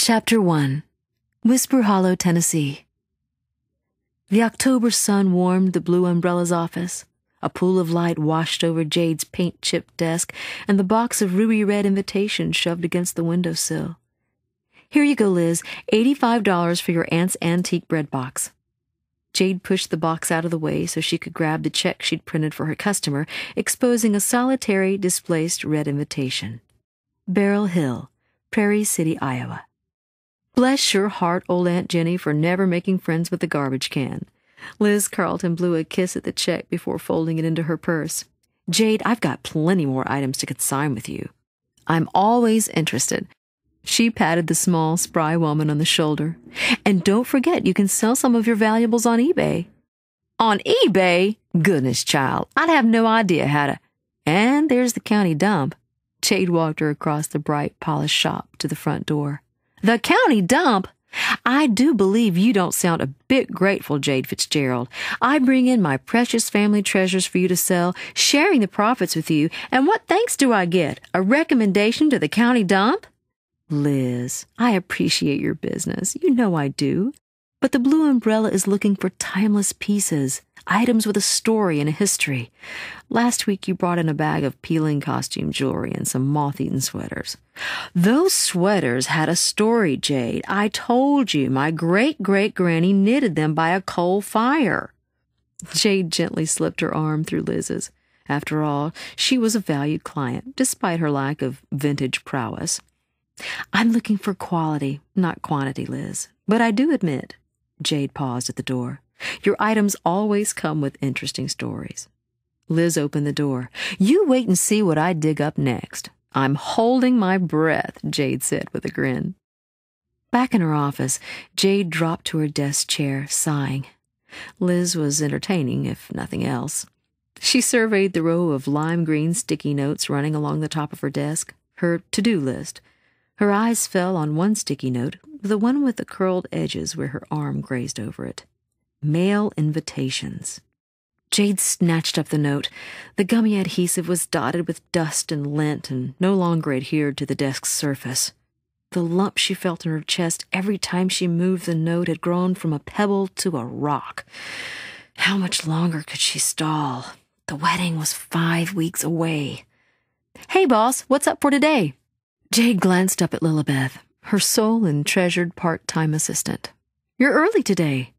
Chapter 1. Whisper Hollow, Tennessee. The October sun warmed the Blue Umbrella's office. A pool of light washed over Jade's paint-chipped desk and the box of ruby-red invitations shoved against the windowsill. "Here you go, Liz. $85 for your aunt's antique bread box." Jade pushed the box out of the way so she could grab the check she'd printed for her customer, exposing a solitary, displaced red invitation. Beryl Hill, Prairie City, Iowa. Bless your heart, old Aunt Jenny, for never making friends with the garbage can. Liz Carlton blew a kiss at the check before folding it into her purse. "Jade, I've got plenty more items to consign with you." "I'm always interested." She patted the small, spry woman on the shoulder. "And don't forget, you can sell some of your valuables on eBay." "On eBay? Goodness, child, I'd have no idea how to—" "And there's the county dump." Jade walked her across the bright, polished shop to the front door. "The county dump? I do believe you don't sound a bit grateful, Jade Fitzgerald. I bring in my precious family treasures for you to sell, sharing the profits with you, and what thanks do I get? A recommendation to the county dump?" "Liz, I appreciate your business. You know I do. But the Blue Umbrella is looking for timeless pieces, items with a story and a history. Last week you brought in a bag of peeling costume jewelry and some moth-eaten sweaters." "Those sweaters had a story, Jade. I told you my great-great-granny knitted them by a coal fire." Jade gently slipped her arm through Liz's. After all, she was a valued client, despite her lack of vintage prowess. "I'm looking for quality, not quantity, Liz. But I do admit," Jade paused at the door, "your items always come with interesting stories." Liz opened the door. "You wait and see what I dig up next." "I'm holding my breath," Jade said with a grin. Back in her office, Jade dropped to her desk chair, sighing. Liz was entertaining, if nothing else. She surveyed the row of lime green sticky notes running along the top of her desk, her to-do list. Her eyes fell on one sticky note, the one with the curled edges where her arm grazed over it. Mail invitations. Jade snatched up the note. The gummy adhesive was dotted with dust and lint and no longer adhered to the desk's surface. The lump she felt in her chest every time she moved the note had grown from a pebble to a rock. How much longer could she stall? The wedding was 5 weeks away. "Hey, boss, what's up for today?" Jade glanced up at Lilibeth, her sole and treasured part-time assistant. "You're early today."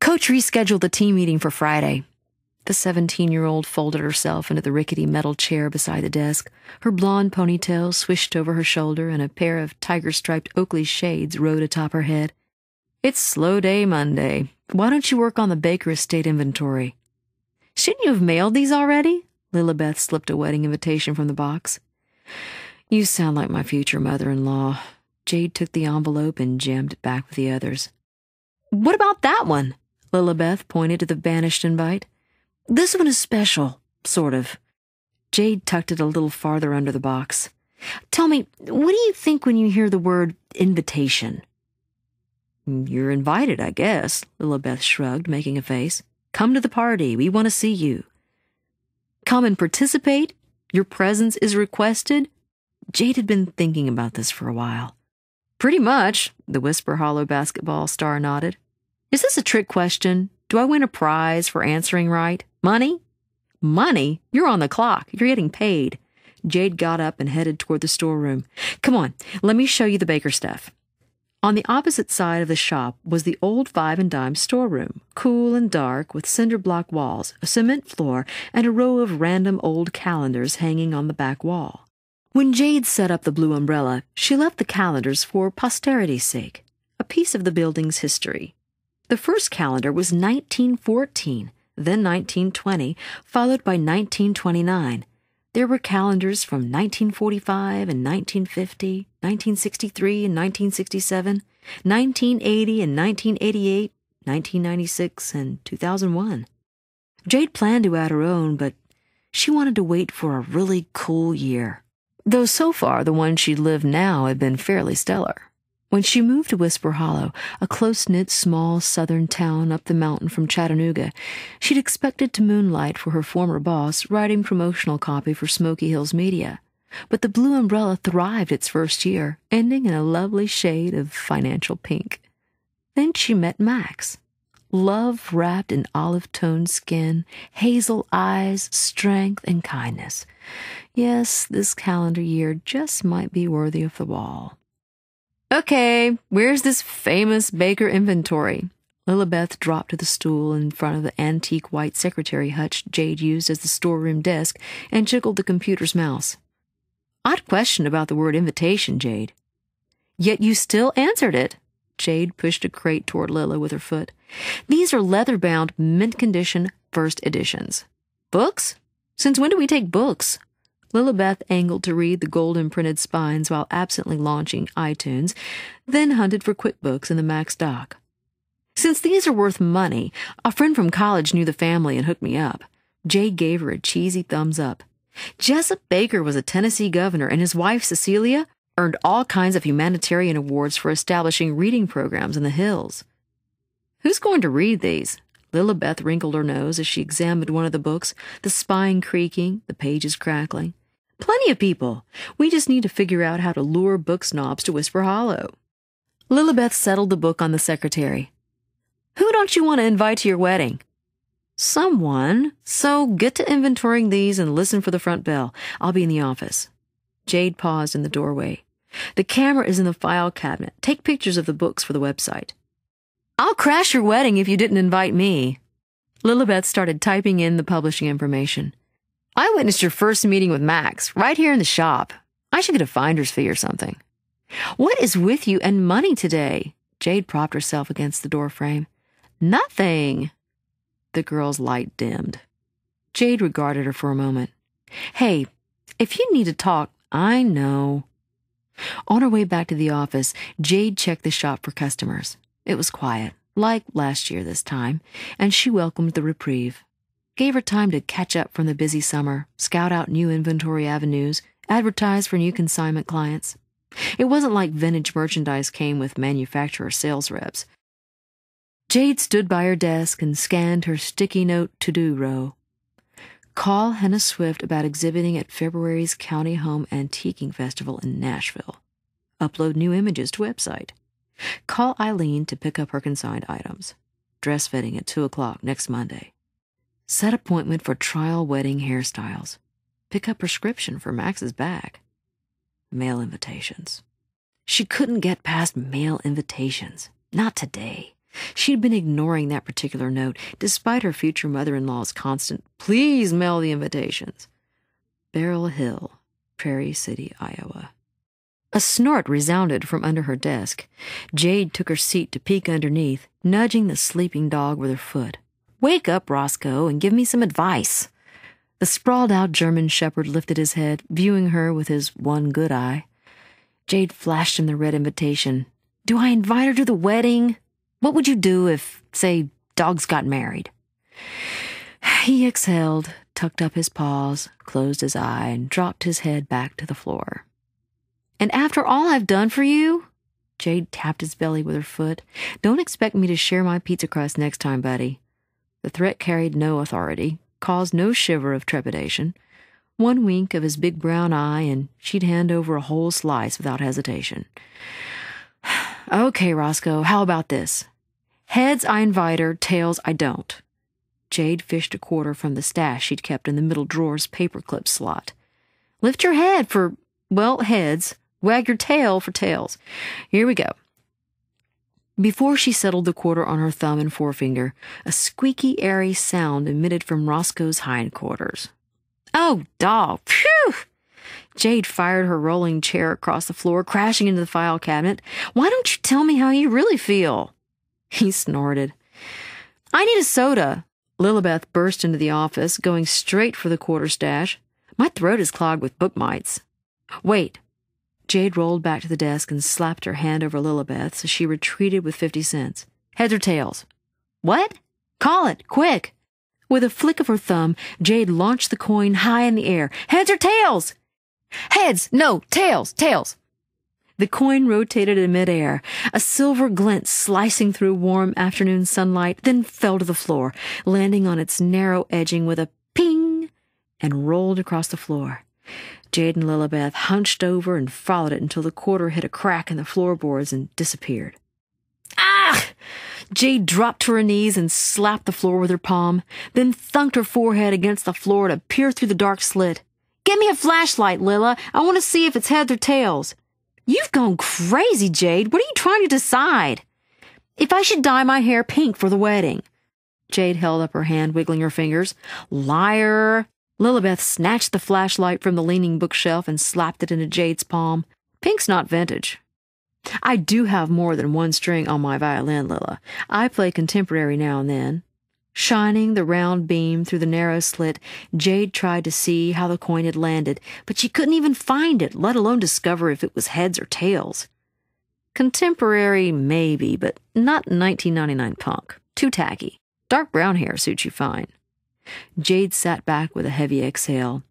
"Coach rescheduled the team meeting for Friday." The 17-year-old folded herself into the rickety metal chair beside the desk. Her blonde ponytail swished over her shoulder and a pair of tiger-striped Oakley shades rode atop her head. "It's slow day Monday. Why don't you work on the Baker estate inventory?" "Shouldn't you have mailed these already?" Lilibeth slipped a wedding invitation from the box. "You sound like my future mother-in-law." Jade took the envelope and jammed it back with the others. "What about that one?" Lilibeth pointed to the banished invite. "This one is special, sort of." Jade tucked it a little farther under the box. "Tell me, what do you think when you hear the word invitation?" "You're invited, I guess," Lilibeth shrugged, making a face. "Come to the party. We want to see you." "Come and participate? Your presence is requested?" Jade had been thinking about this for a while. "Pretty much," the Whisper Hollow basketball star nodded. "Is this a trick question? Do I win a prize for answering right? Money?" "Money? You're on the clock. You're getting paid." Jade got up and headed toward the storeroom. "Come on, let me show you the Baker stuff." On the opposite side of the shop was the old 5 and dime storeroom, cool and dark with cinder block walls, a cement floor, and a row of random old calendars hanging on the back wall. When Jade set up the Blue Umbrella, she left the calendars for posterity's sake, a piece of the building's history. The first calendar was 1914, then 1920, followed by 1929. There were calendars from 1945 and 1950, 1963 and 1967, 1980 and 1988, 1996 and 2001. Jade planned to add her own, but she wanted to wait for a really cool year. Though so far the one she'd lived now had been fairly stellar. When she moved to Whisper Hollow, a close-knit small southern town up the mountain from Chattanooga, she'd expected to moonlight for her former boss writing promotional copy for Smoky Hills Media. but the blue umbrella thrived its first year, ending in a lovely shade of financial pink. Then she met Max. Love wrapped in olive-toned skin, hazel eyes, strength, and kindness. Yes, this calendar year just might be worthy of the wall. Okay, where's this famous Baker inventory? Lilibeth dropped to the stool in front of the antique white secretary hutch Jade used as the storeroom desk and jiggled the computer's mouse. Odd question about the word invitation, Jade. Yet you still answered it. Jade pushed a crate toward Lila with her foot. These are leather-bound, mint-condition, first editions. Books? Since when do we take books? Lilibeth angled to read the gold-imprinted spines while absently launching iTunes, then hunted for QuickBooks in the Max dock. Since these are worth money, a friend from college knew the family and hooked me up. Jade gave her a cheesy thumbs up. Jessup Baker was a Tennessee governor, and his wife, Cecilia, earned all kinds of humanitarian awards for establishing reading programs in the hills. Who's going to read these? Lilibeth wrinkled her nose as she examined one of the books, the spine creaking, the pages crackling. Plenty of people. We just need to figure out how to lure book snobs to Whisper Hollow. Lilibeth settled the book on the secretary. Who don't you want to invite to your wedding? Someone. So get to inventorying these and listen for the front bell. I'll be in the office. Jade paused in the doorway. The camera is in the file cabinet. Take pictures of the books for the website. I'll crash your wedding if you didn't invite me. Lilibeth started typing in the publishing information. I witnessed your first meeting with Max, right here in the shop. I should get a finder's fee or something. What is with you and money today? Jade propped herself against the doorframe. Nothing. The girl's light dimmed. Jade regarded her for a moment. Hey, if you need to talk, I know. On her way back to the office, Jade checked the shop for customers. It was quiet, like last year this time, and she welcomed the reprieve. Gave her time to catch up from the busy summer, scout out new inventory avenues, advertise for new consignment clients. It wasn't like vintage merchandise came with manufacturer sales reps. Jade stood by her desk and scanned her sticky note to-do row. Call Hannah Swift about exhibiting at February's County Home Antiquing Festival in Nashville. Upload new images to website. Call Eileen to pick up her consigned items. Dress fitting at 2 o'clock next Monday. Set appointment for trial wedding hairstyles. Pick up prescription for Max's bag. Mail invitations. She couldn't get past mail invitations. Not today. She'd been ignoring that particular note, despite her future mother-in-law's constant, please mail the invitations. Beryl Hill, Prairie City, Iowa. A snort resounded from under her desk. Jade took her seat to peek underneath, nudging the sleeping dog with her foot. Wake up, Roscoe, and give me some advice. The sprawled-out German shepherd lifted his head, viewing her with his one good eye. Jade flashed him the red invitation. Do I invite her to the wedding? What would you do if, say, dogs got married? He exhaled, tucked up his paws, closed his eye, and dropped his head back to the floor. And after all I've done for you? Jade tapped his belly with her foot. Don't expect me to share my pizza crust next time, buddy. The threat carried no authority, caused no shiver of trepidation. One wink of his big brown eye, and she'd hand over a whole slice without hesitation. Okay, Roscoe, how about this? Heads, I invite her, tails, I don't. Jade fished a quarter from the stash she'd kept in the middle drawer's paperclip slot. Lift your head for, well, heads. Wag your tail for tails. Here we go. Before she settled the quarter on her thumb and forefinger, a squeaky, airy sound emitted from Roscoe's hindquarters. Oh, dog! Phew! Jade fired her rolling chair across the floor, crashing into the file cabinet. Why don't you tell me how you really feel? He snorted. I need a soda. Lilibeth burst into the office, going straight for the quarter stash. My throat is clogged with book mites. Wait. Jade rolled back to the desk and slapped her hand over Lilibeth's as she retreated with 50 cents. Heads or tails? What? Call it, quick. With a flick of her thumb, Jade launched the coin high in the air. Heads or tails? Heads! No, tails! Tails! The coin rotated in midair, a silver glint slicing through warm afternoon sunlight, then fell to the floor, landing on its narrow edging with a ping, and rolled across the floor. Jade and Lilibeth hunched over and followed it until the quarter hit a crack in the floorboards and disappeared. Ah! Jade dropped to her knees and slapped the floor with her palm, then thunked her forehead against the floor to peer through the dark slit. "Get me a flashlight, Lila. I want to see if it's heads or tails." "You've gone crazy, Jade. What are you trying to decide?" "If I should dye my hair pink for the wedding." Jade held up her hand, wiggling her fingers. "Liar." Lilibeth snatched the flashlight from the leaning bookshelf and slapped it into Jade's palm. "Pink's not vintage." "I do have more than one string on my violin, Lila. I play contemporary now and then." Shining the round beam through the narrow slit, Jade tried to see how the coin had landed, but she couldn't even find it, let alone discover if it was heads or tails. "Contemporary, maybe, but not 1999 punk. Too tacky. Dark brown hair suits you fine." Jade sat back with a heavy exhale.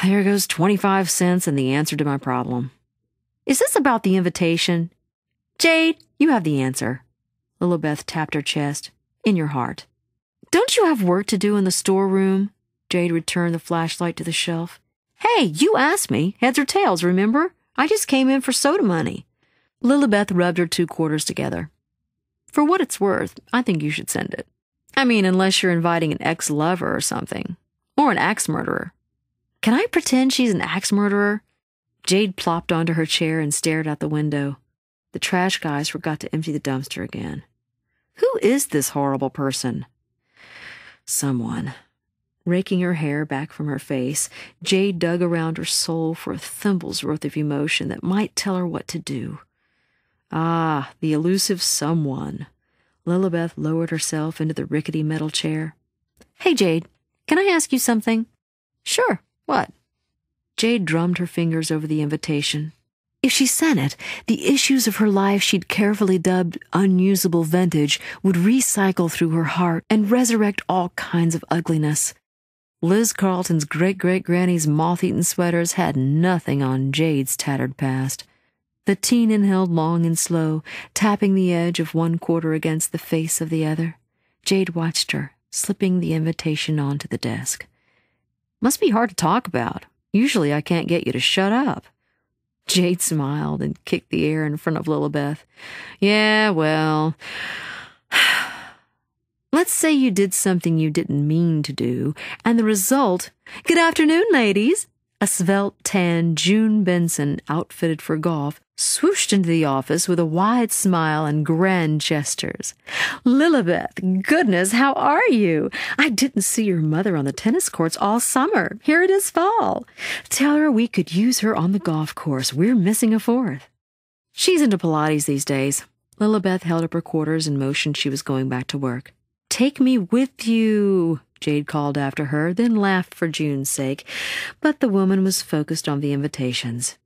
"There goes 25 cents and the answer to my problem." "Is this about the invitation?" "Jade, you have the answer." Lilibeth tapped her chest. "In your heart." "Don't you have work to do in the storeroom?" Jade returned the flashlight to the shelf. "Hey, you asked me. Heads or tails, remember? I just came in for soda money." Lilibeth rubbed her 2 quarters together. "For what it's worth, I think you should send it. I mean, unless you're inviting an ex-lover or something. Or an axe murderer." "Can I pretend she's an axe murderer?" Jade plopped onto her chair and stared out the window. The trash guys forgot to empty the dumpster again. Who is this horrible person? Someone. Raking her hair back from her face, Jade dug around her soul for a thimble's worth of emotion that might tell her what to do. Ah, the elusive someone. Lilibeth lowered herself into the rickety metal chair. "Hey, Jade, can I ask you something?" "Sure, what?" Jade drummed her fingers over the invitation. If she sent it, the issues of her life she'd carefully dubbed unusable vintage would recycle through her heart and resurrect all kinds of ugliness. Liz Carlton's great-great-granny's moth-eaten sweaters had nothing on Jade's tattered past. The teen inhaled long and slow, tapping the edge of one quarter against the face of the other. Jade watched her, slipping the invitation onto the desk. "Must be hard to talk about. Usually I can't get you to shut up." Jade smiled and kicked the air in front of Lilibeth. "Yeah, well, let's say you did something you didn't mean to do, and the result—" "Good afternoon, ladies." A svelte, tan June Benson, outfitted for golf, swooshed into the office with a wide smile and grand gestures. "Lilibeth, goodness, how are you? I didn't see your mother on the tennis courts all summer. Here it is fall. Tell her we could use her on the golf course. We're missing a 4th. "She's into Pilates these days." Lilibeth held up her quarters and motioned she was going back to work. "Take me with you," Jade called after her, then laughed for June's sake, but the woman was focused on the invitations.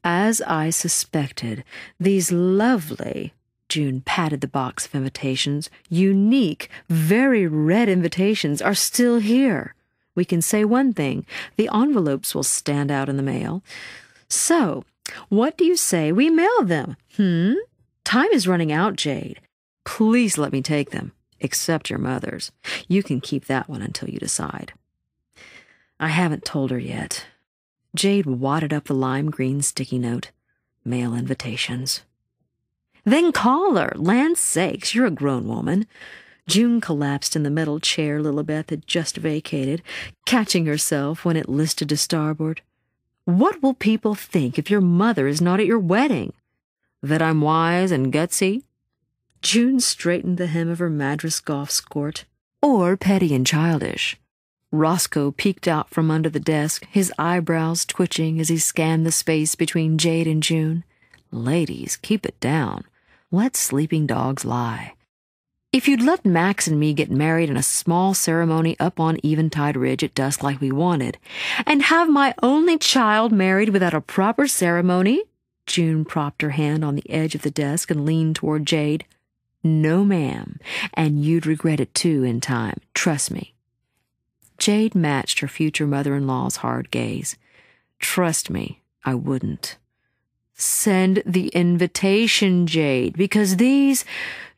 "As I suspected, these lovely," June patted the box of invitations, "unique, very red invitations are still here. We can say one thing, the envelopes will stand out in the mail. So, what do you say we mail them? Time is running out, Jade. Please let me take them. Except your mother's. You can keep that one until you decide." "I haven't told her yet." Jade wadded up the lime green sticky note. "Mail invitations." "Then call her. Land's sakes, you're a grown woman." June collapsed in the metal chair Lilibeth had just vacated, catching herself when it listed to starboard. "What will people think if your mother is not at your wedding? That I'm wise and gutsy?" June straightened the hem of her Madras golf skirt. "Or petty and childish." Roscoe peeked out from under the desk, his eyebrows twitching as he scanned the space between Jade and June. "Ladies, keep it down. Let sleeping dogs lie. If you'd let Max and me get married in a small ceremony up on Eventide Ridge at dusk like we wanted, and have my only child married without a proper ceremony," June propped her hand on the edge of the desk and leaned toward Jade. "No, ma'am, and you'd regret it too in time, trust me." Jade matched her future mother-in-law's hard gaze. "Trust me, I wouldn't." Send the invitation, Jade, because these—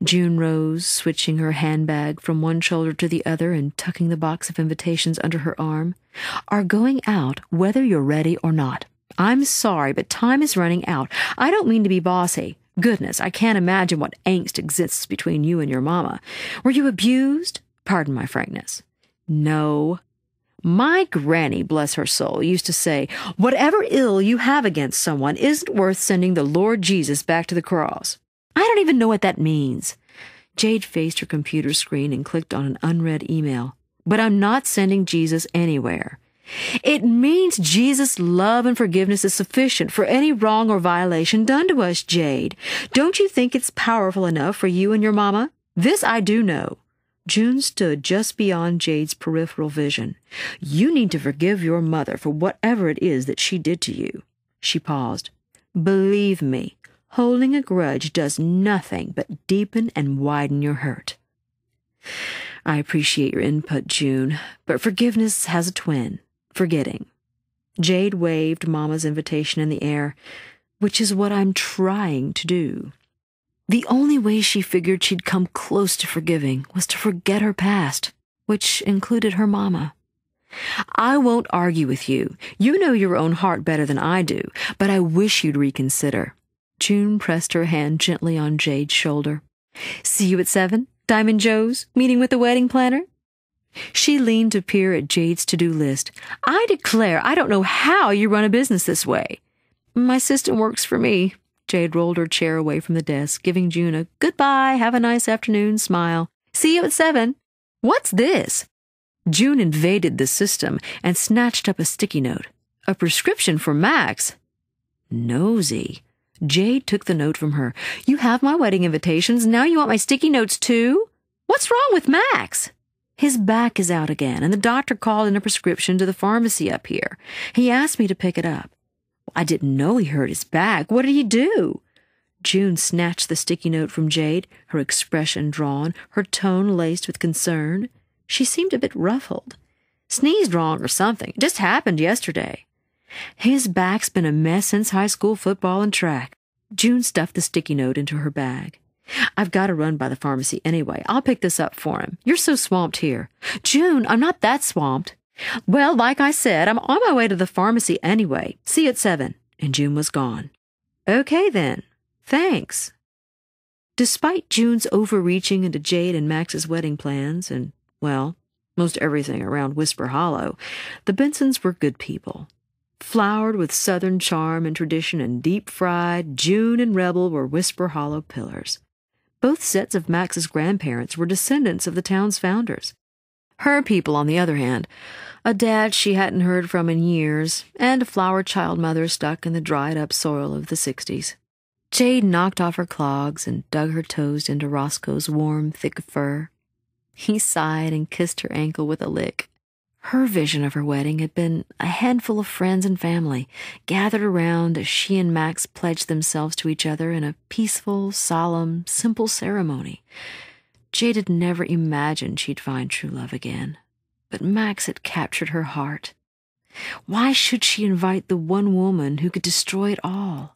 June rose, switching her handbag from one shoulder to the other and tucking the box of invitations under her arm— are going out whether you're ready or not. I'm sorry, but time is running out. I don't mean to be bossy. Goodness, I can't imagine what angst exists between you and your mama. Were you abused? Pardon my frankness. No. My granny, bless her soul, used to say, whatever ill you have against someone isn't worth sending the Lord Jesus back to the cross. I don't even know what that means. Jade faced her computer screen and clicked on an unread email. But I'm not sending Jesus anywhere. It means Jesus' love and forgiveness is sufficient for any wrong or violation done to us, Jade. Don't you think it's powerful enough for you and your mama? This I do know. June stood just beyond Jade's peripheral vision. You need to forgive your mother for whatever it is that she did to you. She paused. Believe me, holding a grudge does nothing but deepen and widen your hurt. I appreciate your input, June, but forgiveness has a twin. Forgetting. Jade waved Mama's invitation in the air, which is what I'm trying to do. The only way she figured she'd come close to forgiving was to forget her past, which included her mama. I won't argue with you. You know your own heart better than I do, but I wish you'd reconsider. June pressed her hand gently on Jade's shoulder. See you at 7? Diamond Joe's? Meeting with the wedding planner? She leaned to peer at Jade's to-do list. I declare I don't know how you run a business this way. My system works for me. Jade rolled her chair away from the desk, giving June a goodbye, have a nice afternoon smile. See you at 7. What's this? June invaded the system and snatched up a sticky note. A prescription for Max. Nosy. Jade took the note from her. You have my wedding invitations. Now you want my sticky notes too? What's wrong with Max? His back is out again, and the doctor called in a prescription to the pharmacy up here. He asked me to pick it up. I didn't know he hurt his back. What did he do? June snatched the sticky note from Jade, her expression drawn, her tone laced with concern. She seemed a bit ruffled. Sneezed wrong or something. It just happened yesterday. His back's been a mess since high school football and track. June stuffed the sticky note into her bag. I've got to run by the pharmacy anyway. I'll pick this up for him. You're so swamped here. June, I'm not that swamped. Well, like I said, I'm on my way to the pharmacy anyway. See you at 7. And June was gone. Okay, then. Thanks. Despite June's overreaching into Jade and Max's wedding plans and, well, most everything around Whisper Hollow, the Bensons were good people. Flowered with Southern charm and tradition and deep-fried, June and Rebel were Whisper Hollow pillars. Both sets of Max's grandparents were descendants of the town's founders. Her people, on the other hand, a dad she hadn't heard from in years, and a flower-child mother stuck in the dried-up soil of the 60s. Jade knocked off her clogs and dug her toes into Roscoe's warm, thick fur. He sighed and kissed her ankle with a lick. Her vision of her wedding had been a handful of friends and family gathered around as she and Max pledged themselves to each other in a peaceful, solemn, simple ceremony. Jade had never imagined she'd find true love again, but Max had captured her heart. Why should she invite the one woman who could destroy it all?